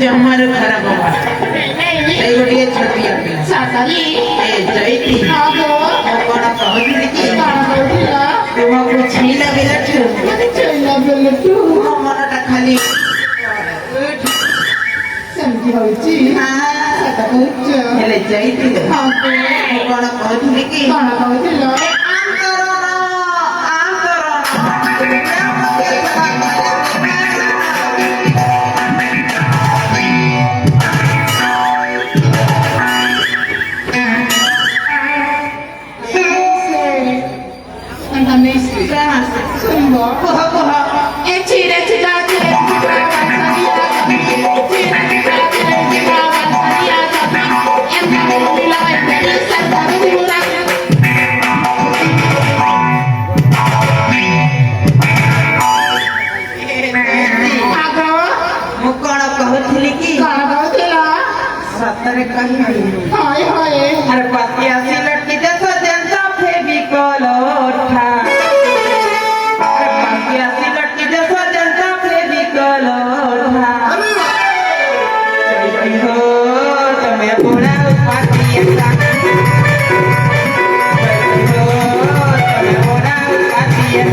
जमार खराब हो ए गोटे छटिया पिला साताली ए जयती आगो कोन कहली कि काना कहला तुमको छीला बिलठु चैला बेलटू मनटा खाली सेमती होइची साता कहछ हेले जयती आगो कोन कहली कि काना कहला सतरे कही हाय हाय अरे पतिया सी लड़की जैसा जनता फेविकोल उठा अरे पतिया सी लड़की जैसा जनता फेविकोल उठा जयती हो तुम्हें बोला पतिया जयती हो तुम्हें बोला पतिया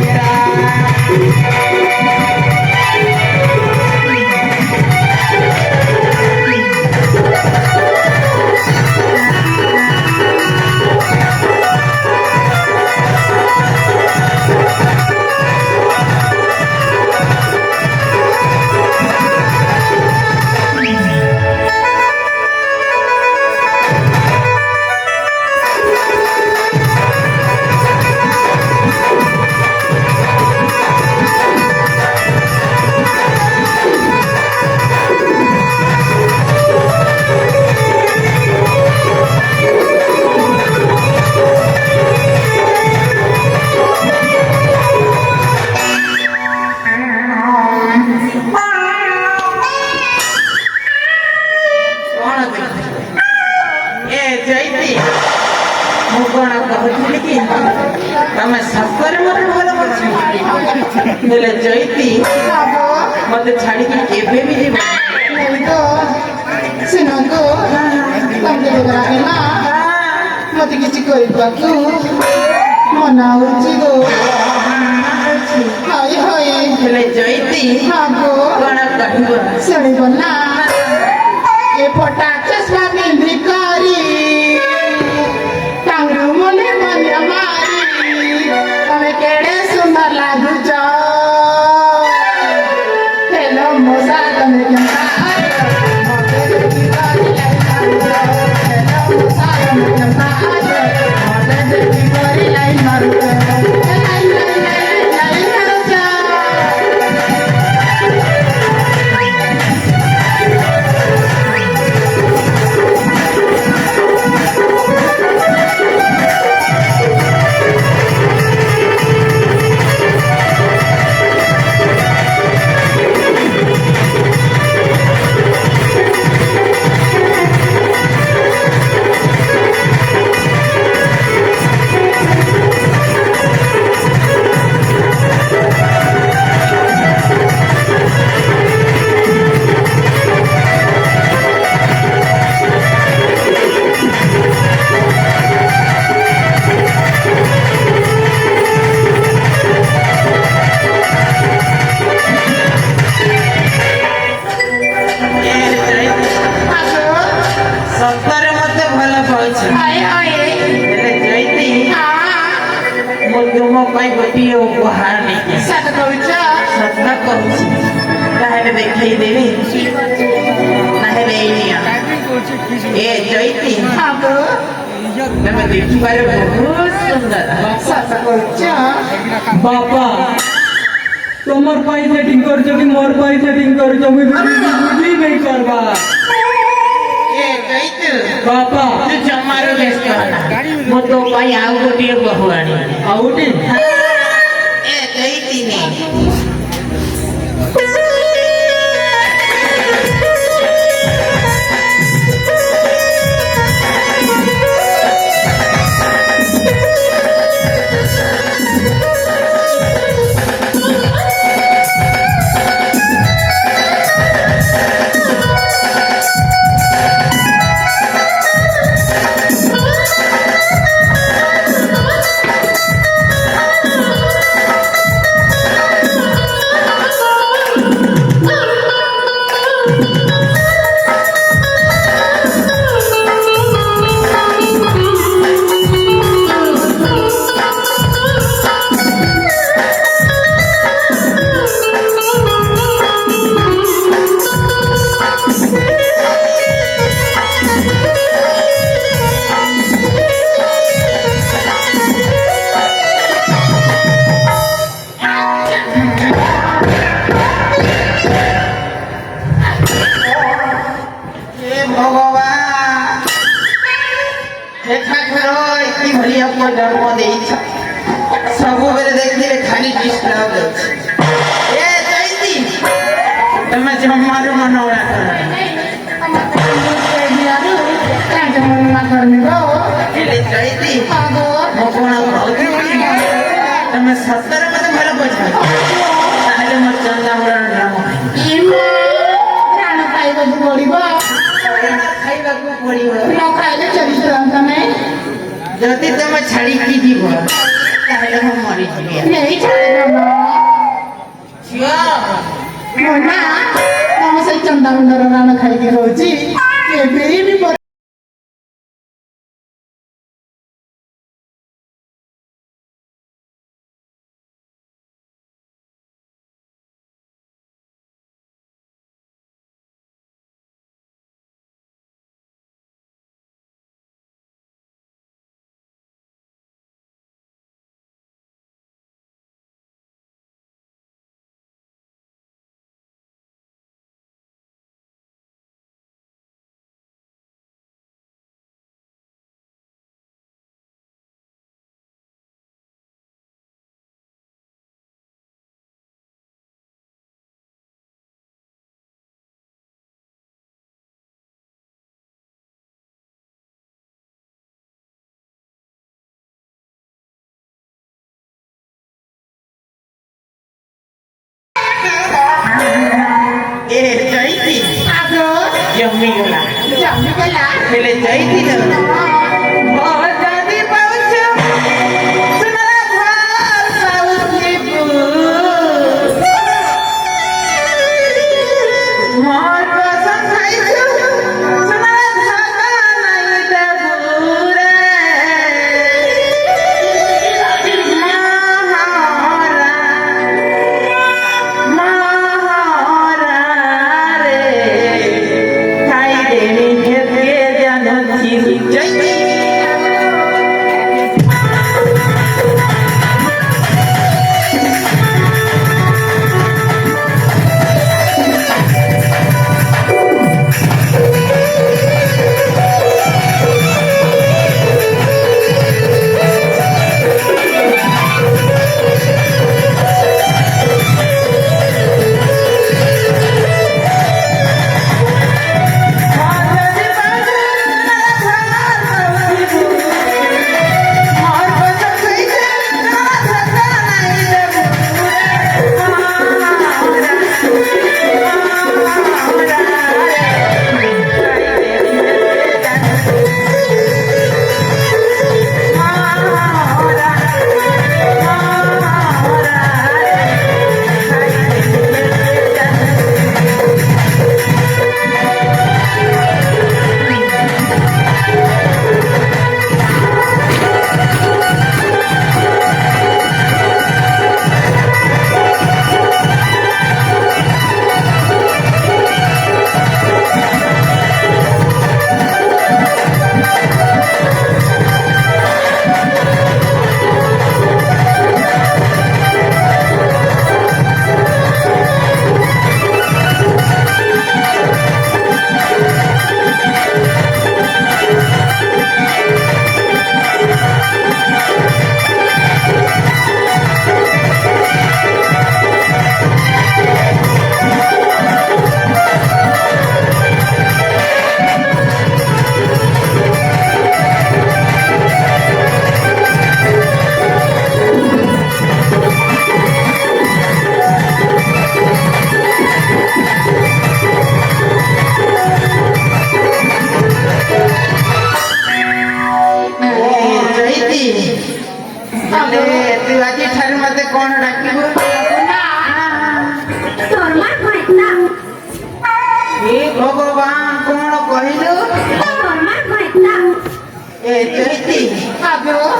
जयती मत छाड़ी केबे भी जीव नहीं तो सिनंगो तमके बगरागला मते किछि करिबाकू मना होछि गो हाय हाय हेले जयती हागो कोन कहबो सड़ी बना ए फटा चश्मा बिंदी करी टांगरू मने मन मारी तमे केड़े सुंदर लागु जा हेलो मोसा तमे केना मते देखि करी लाई हेलो मोसा तमे केना मते देखि करी लाई मारू लाई लाई लाई मारू जा सतरे मते भला पाउछ हाय हाय हेले जयती हां मो तुम पाई गोटिए उपहार नहीं सत कहछ सत्ता कहूँ ताहेले देखई देबी ताहेले एनिया ए जयती हागो तमे देखि पारे बहुत सुंदर सत कहछ बापा তোমার পাই সেটিং করছো কি মোর পাই সেটিং করছো বুঝি नहीं करवा ए जयती बापा तू जमारो व्यस्त हला मो तो पाई आउ गोटिए बहुआणी आउटी ए जयती ने ଏଠାକାର ଏଠି ଭଳିଆ ପୁଅ ଜନ୍ମ ଦେଇଛ ସବୁବେଳେ ଦେଖିଲେ ଖାଲି ଡିଷ୍ଟର୍ବ ଅଛି ଏ ଚୈତି ତମେ ଜମାରୁ ମନ ଉଡ଼ା କର ହେଲେ ଚୈତି ମୁଁ କଣ କହୁଛି ତମେ ସତରେ ମତେ ଭଲ ବୁଝ ତାହେଲେ ମୋ ଚନ୍ଦାମୁଳ ନାମ ଖାଇବାକୁ ପଡିବ ଖାଇବାକୁ ପଡିବ ନ ଖାଇଲେ ଚରିତ୍ର ନାଇଁ ଯଦି ତମେ ଛାଡ଼ିକି ଯିବ ତାହେଲେ ମୁଁ ମରିଯିବି ନେଇ ଛାଡ଼ିଦବ ଝିଅ ନା ତମ ସେଇ ଚନ୍ଦାମୁଣ୍ଡର ରାଣ ଖାଇକି ରହୁଛି କେବେ ବି ଏ ଚୈତି ଜମିଗଲା ଜମିଗଲା ହେଲେ ଚୈତି ଯଦି ପାଉଛ ସୁନାର ଘର ପାଉଛି ମୋର ପସନ୍ଦ ଖାଇଛୁ ସୁନାର ଧାକା ନାଇଁ ଦେବୁରେ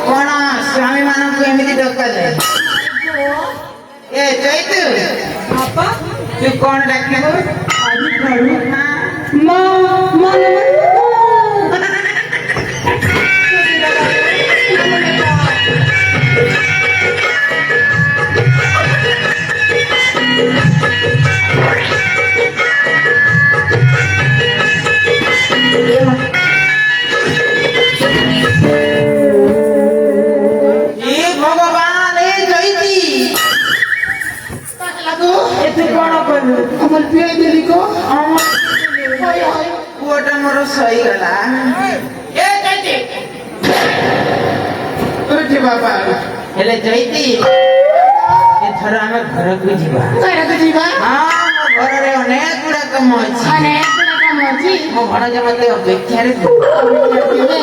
कौन स्वामी मान को एमती डका जाए ए चैतु आपा तू कौन डाकिबो आज करू हां मां ବାବା ହେଲେ ଚୈତି ଏଥର ଆମେ ଘରକୁ ଯିବା। ଘରକୁ ଯିବା ହଁ ମୋ ଘରରେ ଅନେକ ଗୁଡା କାମ ଅଛି। ଅନେକ ଗୁଡା କାମ ଅଛି ମୋ ଭଣଜା ମତେ ଅପେକ୍ଷାରେ ଥିବ। ଅପେକ୍ଷା ଥିବେ